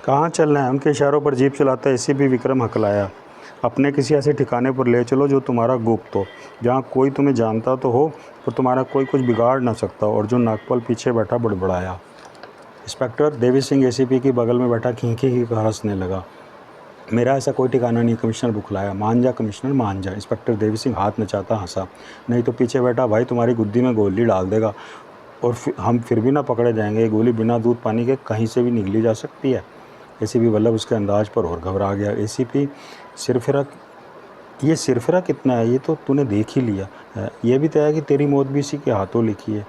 कहाँ चलना है? उनके इशारों पर जीप चलाता एसीपी विक्रम हकलाया। अपने किसी ऐसे ठिकाने पर ले चलो जो तुम्हारा गुप्त हो, जहाँ कोई तुम्हें जानता तो हो पर तुम्हारा कोई कुछ बिगाड़ ना सकता हो। अर्जुन नागपाल पीछे बैठा बड़बड़ाया। इंस्पेक्टर देवी सिंह एसीपी के बगल में बैठा खींखी की हंसने लगा। मेरा ऐसा कोई ठिकाना नहीं, कमिश्नर बुखलाया। मान जा कमिश्नर, मान जा। इंस्पेक्टर देवी सिंह हाथ नचाता हंसा। नहीं तो पीछे बैठा भाई तुम्हारी गुद्दी में गोली डाल देगा और हम फिर भी ना पकड़े जाएंगे। ये गोली बिना दूध पानी के कहीं से भी निकली जा सकती है। एसीपी वल्लभ उसके अंदाज पर और घबरा गया। एसीपी सिरफिरा कितना है ये तो तूने देख ही लिया है। ये भी तय है कि तेरी मौत भी इसी के हाथों लिखी है।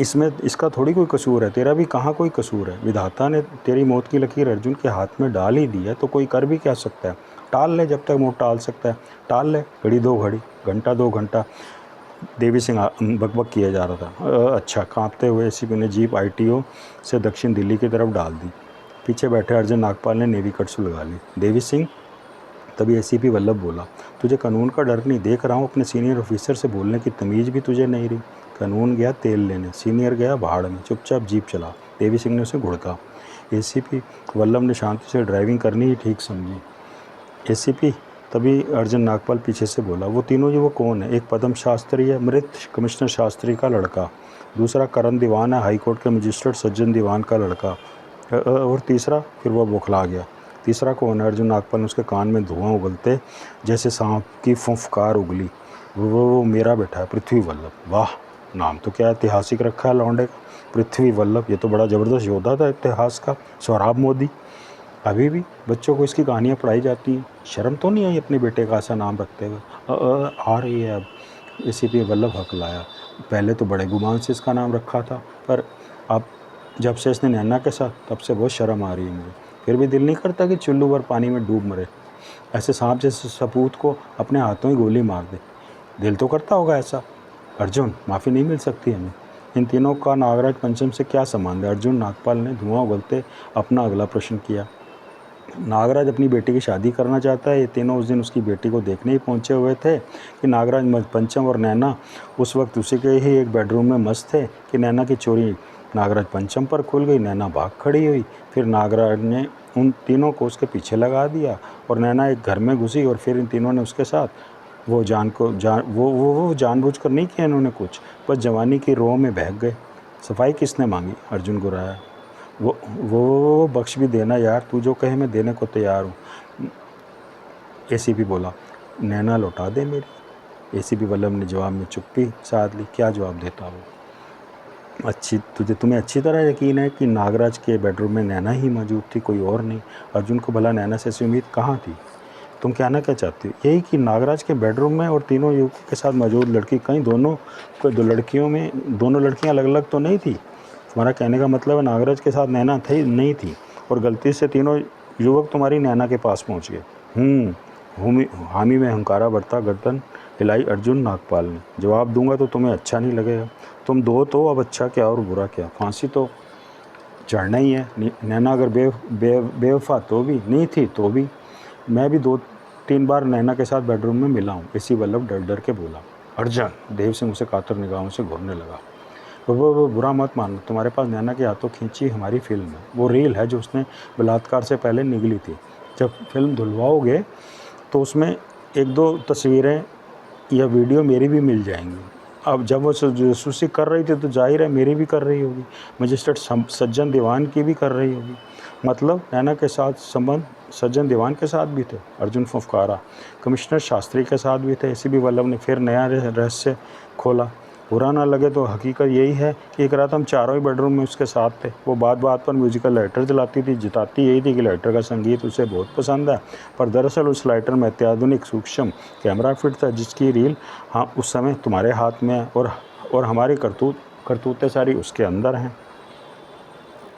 इसमें इसका थोड़ी कोई कसूर है, तेरा भी कहाँ कोई कसूर है। विधाता ने तेरी मौत की लकीर अर्जुन के हाथ में डाल ही दी है तो कोई कर भी क्या सकता है। टाल ले जब तक मौत टाल सकता है, टाल ले। घड़ी दो घड़ी, घंटा दो घंटा। देवी सिंह बकबक किया जा रहा था। अच्छा। कांपते हुए एसीपी ने जीप आईटीओ से दक्षिण दिल्ली की तरफ डाल दी। पीछे बैठे अर्जुन नागपाल ने नेवी कट लगा ली। देवी सिंह, तभी एसीपी वल्लभ बोला, तुझे कानून का डर नहीं? देख रहा हूँ अपने सीनियर ऑफिसर से बोलने की तमीज़ भी तुझे नहीं रही। कानून गया तेल लेने, सीनियर गया भाड़ में, चुपचाप जीप चला। देवी सिंह ने उसे घुड़का। एसीपी वल्लभ ने शांति से ड्राइविंग करनी ही ठीक समझी। एसीपी, तभी अर्जुन नागपाल पीछे से बोला, वो तीनों जी वो कौन है? एक पद्म शास्त्री है, मृत कमिश्नर शास्त्री का लड़का। दूसरा करण दीवान है, हाईकोर्ट के मजिस्ट्रेट सज्जन दीवान का लड़का। और तीसरा? फिर वह बौखला गया। तीसरा कौन है? अर्जुन नागपाल ने उसके कान में धुआं उगलते जैसे सांप की फुफकार उगली। वो मेरा बेटा है, पृथ्वी वल्लभ। वाह, नाम तो क्या ऐतिहासिक रखा है लौंडे का, पृथ्वी वल्लभ। ये तो बड़ा ज़बरदस्त योद्धा था इतिहास का। सोहराब मोदी। अभी भी बच्चों को इसकी कहानियाँ पढ़ाई जाती हैं। शर्म तो नहीं आई अपने बेटे का ऐसा नाम रखते हुए? आ रही है अब। एसीपी वल्लभ हकलाया। पहले तो बड़े गुमान से इसका नाम रखा था, पर अब जब से इसने नैना के साथ, तब से बहुत शर्म आ रही है मुझे। फिर भी दिल नहीं करता कि चुल्लू भर पानी में डूब मरे, ऐसे सांप जैसे सपूत को अपने हाथों ही गोली मार दे। दिल तो करता होगा ऐसा। अर्जुन, माफ़ी नहीं मिल सकती हमें। इन तीनों का नागराज पंचम से क्या संबंध है? अर्जुन नागपाल ने धुआं उगलते अपना अगला प्रश्न किया। नागराज अपनी बेटी की शादी करना चाहता है। ये तीनों उस दिन उसकी बेटी को देखने ही पहुंचे हुए थे कि नागराज पंचम और नैना उस वक्त उसी के ही एक बेडरूम में मस्त थे कि नैना की चोरी नागराज पंचम पर खुल गई। नैना भाग खड़ी हुई। फिर नागराज ने उन तीनों को उसके पीछे लगा दिया और नैना एक घर में घुसी और फिर इन तीनों ने उसके साथ वो जानबूझकर नहीं किया इन्होंने कुछ, बस जवानी की रोह में बहक गए। सफाई किसने मांगी? अर्जुन गुर्राया। वो बख्श भी देना यार, तू जो कहे मैं देने को तैयार हूँ। एसीपी बोला, नैना लौटा दे मेरी। एसीपी वल्लभ ने जवाब में चुप्पी साध ली। क्या जवाब देता वो? तुम्हें अच्छी तरह यकीन है कि नागराज के बेडरूम में नैना ही मौजूद थी, कोई और नहीं? अर्जुन को भला नैना से ऐसी उम्मीद कहाँ थी? तुम कहना क्या चाहती हो? यही कि नागराज के बेडरूम में और तीनों युवकों के साथ मौजूद लड़की कहीं कोई दो लड़कियों में दोनों लड़कियां अलग अलग तो नहीं थी? तुम्हारा कहने का मतलब है नागराज के साथ नैना नहीं थी और गलती से तीनों युवक तुम्हारी नैना के पास पहुंच गए। हामी में हंकारा बढ़ता गर्दन हिलाई अर्जुन नागपाल ने। जवाब दूंगा तो तुम्हें अच्छा नहीं लगेगा। तुम दो तो अब अच्छा क्या और बुरा क्या, फांसी तो चढ़ना ही है। नैना अगर बेवफा तो भी नहीं थी तो भी मैं भी 2-3 बार नैना के साथ बेडरूम में मिला हूँ। इसी वल्लभ डर डर के बोला। अर्जुन, देव सिंह उसे कातर निगाहों से घूरने लगा। वो बुरा मत मानो, तुम्हारे पास नैना के हाथों खींची हमारी फिल्म है। वो रील है जो उसने बलात्कार से पहले निकली थी। जब फिल्म धुलवाओगे तो उसमें 1-2 तस्वीरें या वीडियो मेरी भी मिल जाएंगी। अब जब वो जासूसी कर रही थी तो जाहिर है मेरी भी कर रही होगी, मजिस्ट्रेट सज्जन दीवान की भी कर रही होगी। मतलब नैना के साथ संबंध सज्जन दीवान के साथ भी थे? अर्जुन फुफकारा। कमिश्नर शास्त्री के साथ भी थे। एसीपी वल्लभ ने फिर नया रहस्य खोला। बुरा ना लगे तो हकीकत यही है कि एक रात हम चारों ही बेडरूम में उसके साथ थे। वो बात बात पर म्यूजिकल लाइटर जलाती थी, जताती यही थी कि लाइटर का संगीत उसे बहुत पसंद है, पर दरअसल उस लाइटर में अत्याधुनिक सूक्ष्म कैमरा फिट था जिसकी रील उस समय तुम्हारे हाथ में है और हमारी करतूतें सारी उसके अंदर हैं।